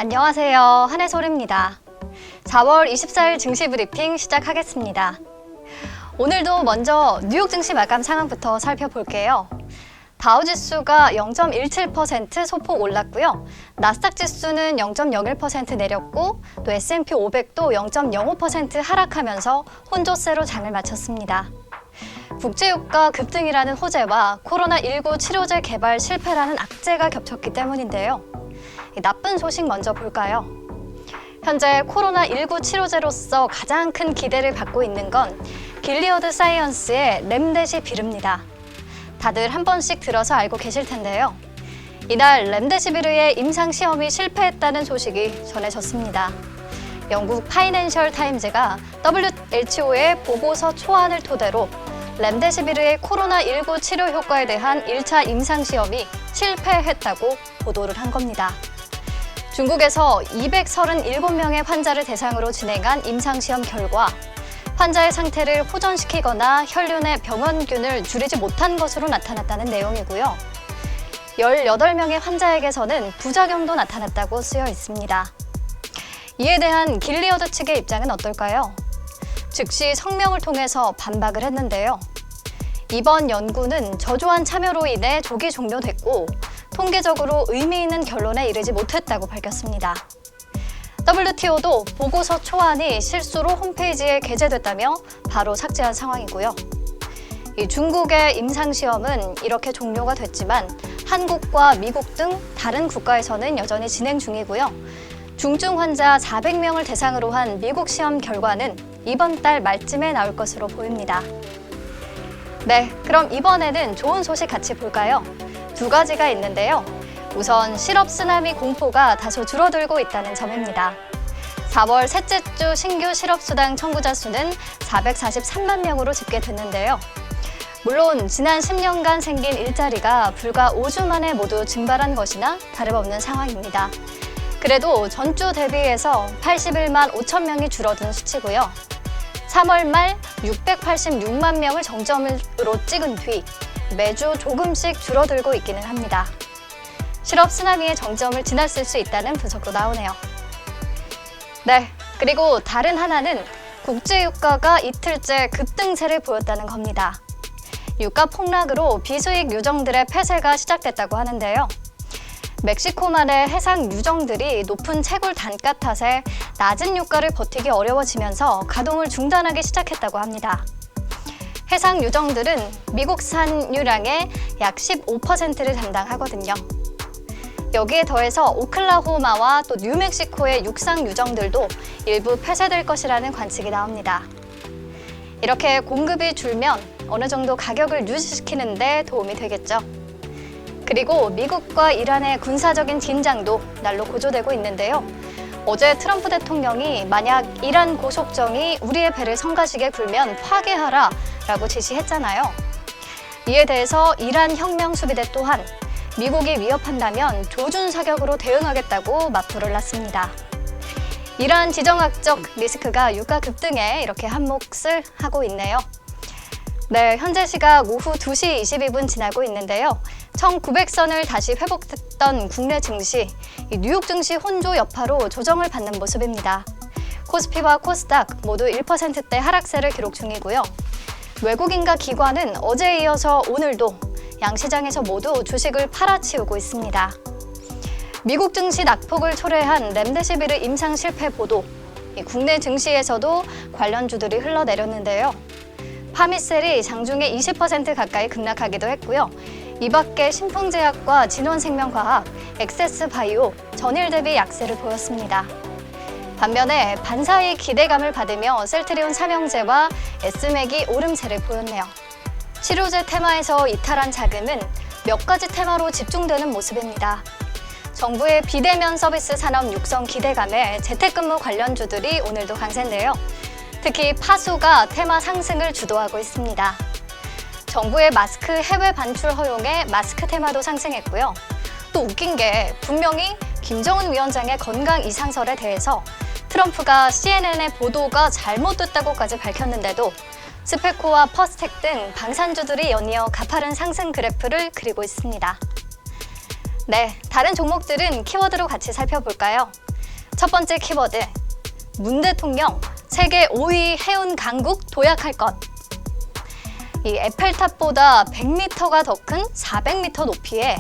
안녕하세요. 한혜솔입니다. 4월 24일 증시 브리핑 시작하겠습니다. 오늘도 먼저 뉴욕 증시 마감 상황부터 살펴볼게요. 다우지수가 0.17% 소폭 올랐고요. 나스닥 지수는 0.01% 내렸고 또 S&P 500도 0.05% 하락하면서 혼조세로 장을 마쳤습니다. 국제유가 급등이라는 호재와 코로나19 치료제 개발 실패라는 악재가 겹쳤기 때문인데요. 나쁜 소식 먼저 볼까요? 현재 코로나19 치료제로서 가장 큰 기대를 받고 있는 건 길리어드 사이언스의 렘데시비르입니다. 다들 한 번씩 들어서 알고 계실 텐데요. 이날 렘데시비르의 임상시험이 실패했다는 소식이 전해졌습니다. 영국 파이낸셜 타임즈가 WHO의 보고서 초안을 토대로 렘데시비르의 코로나19 치료 효과에 대한 1차 임상시험이 실패했다고 보도를 한 겁니다. 중국에서 237명의 환자를 대상으로 진행한 임상시험 결과 환자의 상태를 호전시키거나 혈류 내 병원균을 줄이지 못한 것으로 나타났다는 내용이고요. 18명의 환자에게서는 부작용도 나타났다고 쓰여 있습니다. 이에 대한 길리어드 측의 입장은 어떨까요? 즉시 성명을 통해서 반박을 했는데요. 이번 연구는 저조한 참여로 인해 조기 종료됐고 통계적으로 의미 있는 결론에 이르지 못했다고 밝혔습니다. WTO도 보고서 초안이 실수로 홈페이지에 게재됐다며 바로 삭제한 상황이고요. 중국의 임상시험은 이렇게 종료가 됐지만 한국과 미국 등 다른 국가에서는 여전히 진행 중이고요. 중증 환자 400명을 대상으로 한 미국 시험 결과는 이번 달 말쯤에 나올 것으로 보입니다. 네, 그럼 이번에는 좋은 소식 같이 볼까요? 두 가지가 있는데요. 우선 실업 쓰나미 공포가 다소 줄어들고 있다는 점입니다. 4월 셋째 주 신규 실업수당 청구자 수는 443만 명으로 집계됐는데요. 물론 지난 10년간 생긴 일자리가 불과 5주 만에 모두 증발한 것이나 다름없는 상황입니다. 그래도 전주 대비해서 81만 5천 명이 줄어든 수치고요. 3월 말 686만 명을 정점으로 찍은 뒤 매주 조금씩 줄어들고 있기는 합니다. 실업 쓰나미의 정점을 지났을 수 있다는 분석도 나오네요. 네, 그리고 다른 하나는 국제유가가 이틀째 급등세를 보였다는 겁니다. 유가 폭락으로 비수익 유정들의 폐쇄가 시작됐다고 하는데요. 멕시코만의 해상 유정들이 높은 채굴 단가 탓에 낮은 유가를 버티기 어려워지면서 가동을 중단하기 시작했다고 합니다. 해상 유정들은 미국산 유량의 약 15%를 담당하거든요. 여기에 더해서 오클라호마와 또 뉴멕시코의 육상 유정들도 일부 폐쇄될 것이라는 관측이 나옵니다. 이렇게 공급이 줄면 어느 정도 가격을 유지시키는 데 도움이 되겠죠. 그리고 미국과 이란의 군사적인 긴장도 날로 고조되고 있는데요. 어제 트럼프 대통령이 만약 이란 고속정이 우리의 배를 성가시게 굴면 파괴하라 라고 지시했잖아요. 이에 대해서 이란 혁명수비대 또한 미국이 위협한다면 조준 사격으로 대응하겠다고 맞불을 놨습니다. 이러한 지정학적 리스크가 유가 급등에 이렇게 한몫을 하고 있네요. 네, 현재 시각 오후 2시 22분 지나고 있는데요. 1900선을 다시 회복했던 국내 증시, 뉴욕 증시 혼조 여파로 조정을 받는 모습입니다. 코스피와 코스닥 모두 1%대 하락세를 기록 중이고요. 외국인과 기관은 어제에 이어서 오늘도 양시장에서 모두 주식을 팔아치우고 있습니다. 미국 증시 낙폭을 초래한 렘데시비르 임상 실패 보도, 국내 증시에서도 관련주들이 흘러내렸는데요. 파미셀이 장중에 20% 가까이 급락하기도 했고요. 이 밖에 신풍제약과 진원생명과학, 엑세스바이오, 전일 대비 약세를 보였습니다. 반면에 반사이 기대감을 받으며 셀트리온 삼형제와 S맥이 오름세를 보였네요. 치료제 테마에서 이탈한 자금은 몇 가지 테마로 집중되는 모습입니다. 정부의 비대면 서비스 산업 육성 기대감에 재택근무 관련주들이 오늘도 강세인데요. 특히 파수가 테마 상승을 주도하고 있습니다. 정부의 마스크 해외 반출 허용에 마스크 테마도 상승했고요. 또 웃긴 게 분명히 김정은 위원장의 건강 이상설에 대해서 트럼프가 CNN의 보도가 잘못됐다고까지 밝혔는데도 스페코와 퍼스텍 등 방산주들이 연이어 가파른 상승 그래프를 그리고 있습니다. 네, 다른 종목들은 키워드로 같이 살펴볼까요? 첫 번째 키워드, 문 대통령 세계 5위 해운 강국 도약할 것. 이 에펠탑보다 100m가 더 큰 400m 높이에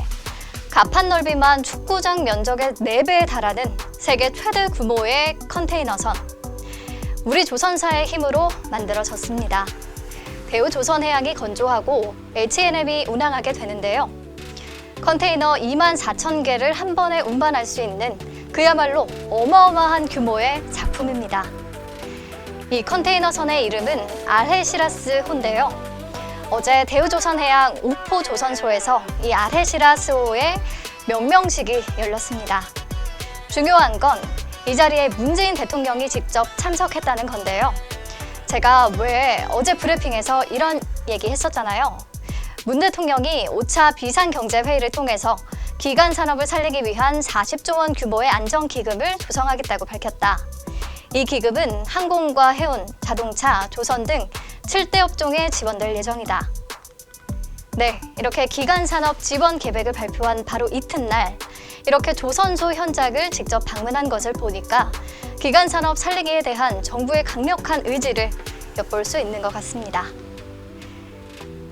가판 넓이만 축구장 면적의 4배에 달하는 세계 최대 규모의 컨테이너선. 우리 조선사의 힘으로 만들어졌습니다. 대우조선해양이 건조하고 H&M이 운항하게 되는데요. 컨테이너 24,000개를 한 번에 운반할 수 있는 그야말로 어마어마한 규모의 작품입니다. 이 컨테이너선의 이름은 알헤시라스호인데요. 어제 대우조선해양 옥포조선소에서 이 알헤시라스호의 명명식이 열렸습니다. 중요한 건 이 자리에 문재인 대통령이 직접 참석했다는 건데요. 제가 왜 어제 브리핑에서 이런 얘기 했었잖아요. 문 대통령이 5차 비상경제회의를 통해서 기간 산업을 살리기 위한 40조 원 규모의 안정기금을 조성하겠다고 밝혔다. 이 기금은 항공과 해운, 자동차, 조선 등 7대 업종에 지원될 예정이다. 네, 이렇게 기간 산업 지원 계획을 발표한 바로 이튿날 이렇게 조선소 현장을 직접 방문한 것을 보니까 기간 산업 살리기에 대한 정부의 강력한 의지를 엿볼 수 있는 것 같습니다.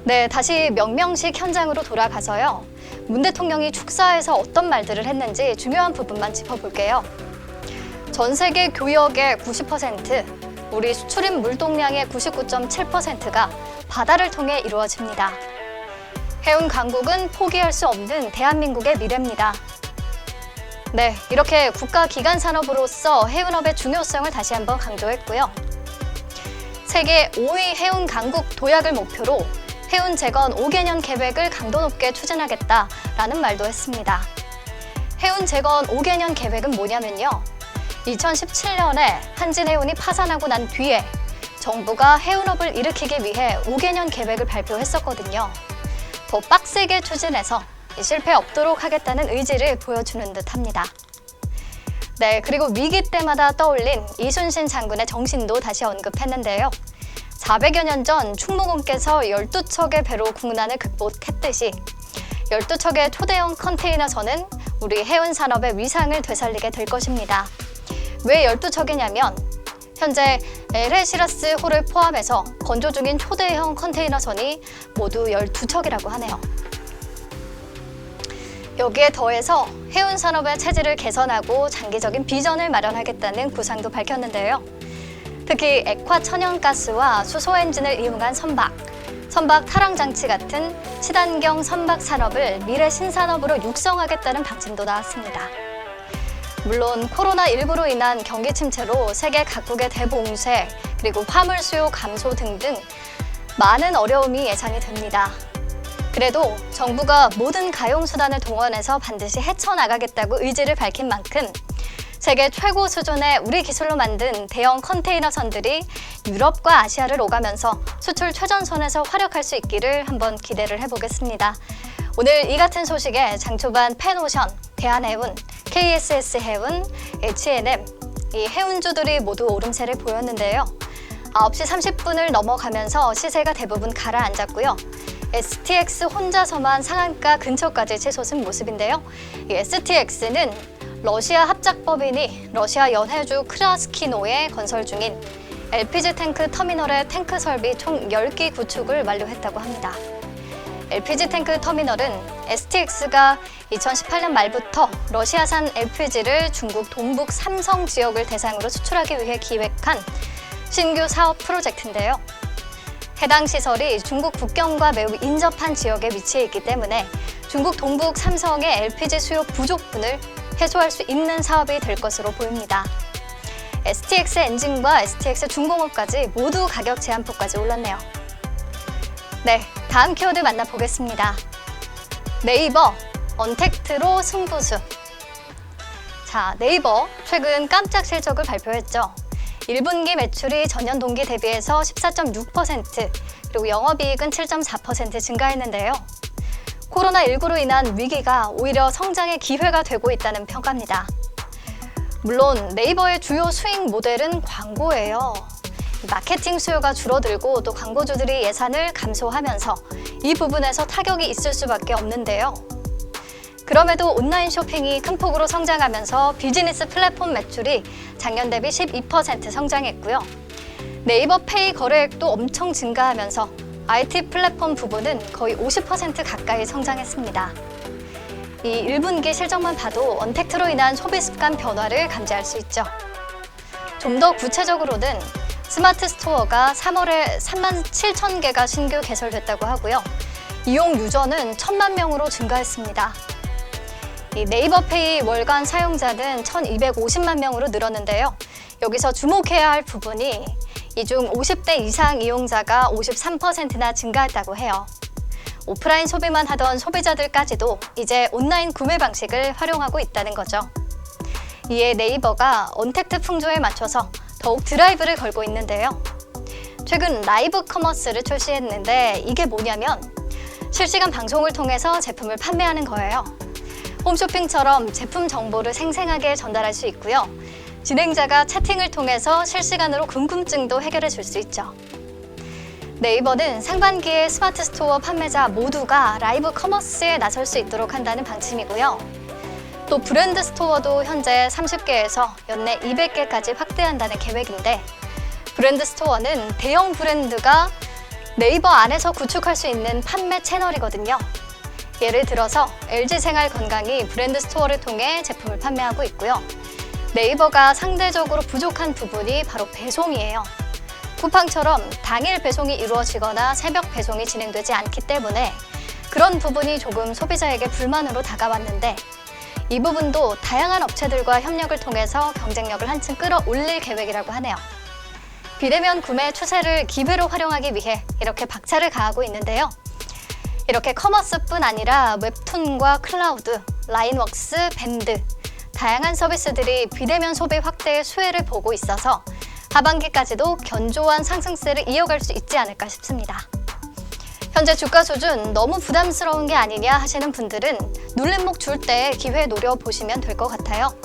네, 다시 명명식 현장으로 돌아가서요. 문 대통령이 축사에서 어떤 말들을 했는지 중요한 부분만 짚어볼게요. 전 세계 교역의 90%, 우리 수출입 물동량의 99.7%가 바다를 통해 이루어집니다. 해운 강국은 포기할 수 없는 대한민국의 미래입니다. 네, 이렇게 국가 기간 산업으로서 해운업의 중요성을 다시 한번 강조했고요. 세계 5위 해운 강국 도약을 목표로 해운 재건 5개년 계획을 강도 높게 추진하겠다라는 말도 했습니다. 해운 재건 5개년 계획은 뭐냐면요. 2017년에 한진해운이 파산하고 난 뒤에 정부가 해운업을 일으키기 위해 5개년 계획을 발표했었거든요. 더 빡세게 추진해서 실패 없도록 하겠다는 의지를 보여주는 듯합니다. 네, 그리고 위기 때마다 떠올린 이순신 장군의 정신도 다시 언급했는데요. 400여 년 전 충무공께서 12척의 배로 국난을 극복했듯이 12척의 초대형 컨테이너선은 우리 해운 산업의 위상을 되살리게 될 것입니다. 왜 12척이냐면 현재 알헤시라스호를 포함해서 건조 중인 초대형 컨테이너선이 모두 12척이라고 하네요. 여기에 더해서 해운 산업의 체질을 개선하고 장기적인 비전을 마련하겠다는 구상도 밝혔는데요. 특히 액화 천연가스와 수소 엔진을 이용한 선박 타랑 장치 같은 친환경 선박 산업을 미래 신산업으로 육성하겠다는 방침도 나왔습니다. 물론 코로나19로 인한 경기 침체로 세계 각국의 대봉쇄, 그리고 화물 수요 감소 등등 많은 어려움이 예상이 됩니다. 그래도 정부가 모든 가용수단을 동원해서 반드시 헤쳐나가겠다고 의지를 밝힌 만큼 세계 최고 수준의 우리 기술로 만든 대형 컨테이너선들이 유럽과 아시아를 오가면서 수출 최전선에서 활약할 수 있기를 한번 기대를 해보겠습니다. 오늘 이 같은 소식에 장초반 펜오션, 대한해운, KSS 해운, H&M, 이 해운주들이 모두 오름세를 보였는데요. 9시 30분을 넘어가면서 시세가 대부분 가라앉았고요. STX 혼자서만 상한가 근처까지 치솟은 모습인데요. 이 STX는 러시아 합작법인이 러시아 연해주 크라스키노에 건설 중인 LPG 탱크 터미널의 탱크 설비 총 10기 구축을 완료했다고 합니다. LPG 탱크 터미널은 STX가 2018년 말부터 러시아산 LPG를 중국 동북 삼성 지역을 대상으로 수출하기 위해 기획한 신규 사업 프로젝트인데요. 해당 시설이 중국 국경과 매우 인접한 지역에 위치해 있기 때문에 중국 동북 삼성의 LPG 수요 부족분을 해소할 수 있는 사업이 될 것으로 보입니다. STX 엔진과 STX 중공업까지 모두 가격 제한폭까지 올랐네요. 네, 다음 키워드 만나보겠습니다. 네이버, 언택트로 승부수. 자, 네이버 최근 깜짝 실적을 발표했죠. 1분기 매출이 전년 동기 대비해서 14.6%, 그리고 영업이익은 7.4% 증가했는데요. 코로나19로 인한 위기가 오히려 성장의 기회가 되고 있다는 평가입니다. 물론 네이버의 주요 수익 모델은 광고예요. 마케팅 수요가 줄어들고 또 광고주들이 예산을 감소하면서 이 부분에서 타격이 있을 수밖에 없는데요. 그럼에도 온라인 쇼핑이 큰 폭으로 성장하면서 비즈니스 플랫폼 매출이 작년 대비 12% 성장했고요. 네이버 페이 거래액도 엄청 증가하면서 IT 플랫폼 부분은 거의 50% 가까이 성장했습니다. 이 1분기 실적만 봐도 언택트로 인한 소비 습관 변화를 감지할 수 있죠. 좀 더 구체적으로는 스마트 스토어가 3월에 3만 7천 개가 신규 개설됐다고 하고요. 이용 유저는 1,000만 명으로 증가했습니다. 이 네이버페이 월간 사용자는 1,250만 명으로 늘었는데요. 여기서 주목해야 할 부분이 이 중 50대 이상 이용자가 53%나 증가했다고 해요. 오프라인 소비만 하던 소비자들까지도 이제 온라인 구매 방식을 활용하고 있다는 거죠. 이에 네이버가 언택트 풍조에 맞춰서 더욱 드라이브를 걸고 있는데요. 최근 라이브 커머스를 출시했는데 이게 뭐냐면 실시간 방송을 통해서 제품을 판매하는 거예요. 홈쇼핑처럼 제품 정보를 생생하게 전달할 수 있고요. 진행자가 채팅을 통해서 실시간으로 궁금증도 해결해 줄 수 있죠. 네이버는 상반기에 스마트 스토어 판매자 모두가 라이브 커머스에 나설 수 있도록 한다는 방침이고요. 또 브랜드 스토어도 현재 30개에서 연내 200개까지 확대한다는 계획인데 브랜드 스토어는 대형 브랜드가 네이버 안에서 구축할 수 있는 판매 채널이거든요. 예를 들어서 LG생활건강이 브랜드 스토어를 통해 제품을 판매하고 있고요. 네이버가 상대적으로 부족한 부분이 바로 배송이에요. 쿠팡처럼 당일 배송이 이루어지거나 새벽 배송이 진행되지 않기 때문에 그런 부분이 조금 소비자에게 불만으로 다가왔는데 이 부분도 다양한 업체들과 협력을 통해서 경쟁력을 한층 끌어올릴 계획이라고 하네요. 비대면 구매 추세를 기회로 활용하기 위해 이렇게 박차를 가하고 있는데요. 이렇게 커머스뿐 아니라 웹툰과 클라우드, 라인웍스, 밴드 다양한 서비스들이 비대면 소비 확대의 수혜를 보고 있어서 하반기까지도 견조한 상승세를 이어갈 수 있지 않을까 싶습니다. 현재 주가 수준 너무 부담스러운 게 아니냐 하시는 분들은 눌림목 줄 때 기회 노려보시면 될 것 같아요.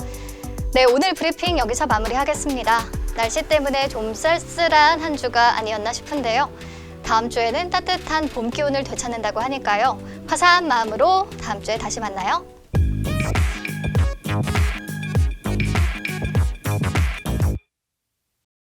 네, 오늘 브리핑 여기서 마무리하겠습니다. 날씨 때문에 좀 쓸쓸한 한 주가 아니었나 싶은데요. 다음 주에는 따뜻한 봄 기온을 되찾는다고 하니까요. 화사한 마음으로 다음 주에 다시 만나요.